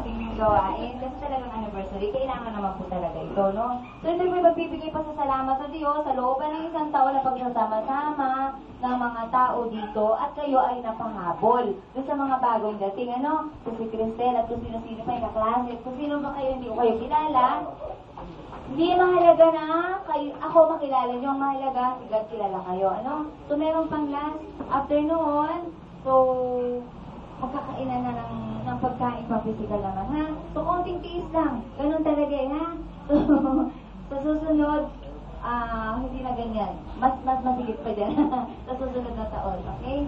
ating gawain. Kasi talagang anniversary, kailangan naman po talaga ito, no? So, siyempre, magbibigay pa sa salamat sa Diyos sa looban ng isang taon na pagsasama-sama ng mga tao dito at kayo ay napahabol doon sa mga bagong dating, ano? Kung si Cristel at kung sino-sino pa yung kaklase, kung sino ba kayo, hindi ko kayo kilala. Hindi mahalaga na kayo, ako makilala nyo, ang mahalaga, sigat kilala kayo, ano? So, meron pang last, after noon, so, magkakainan na ng pagkain pa physical naman, ha? So, konting tiis lang. Ganun talaga, ha? So, sa susunod, hindi na ganyan. Mas masigit pa dyan. Sa susunod na taon, okay?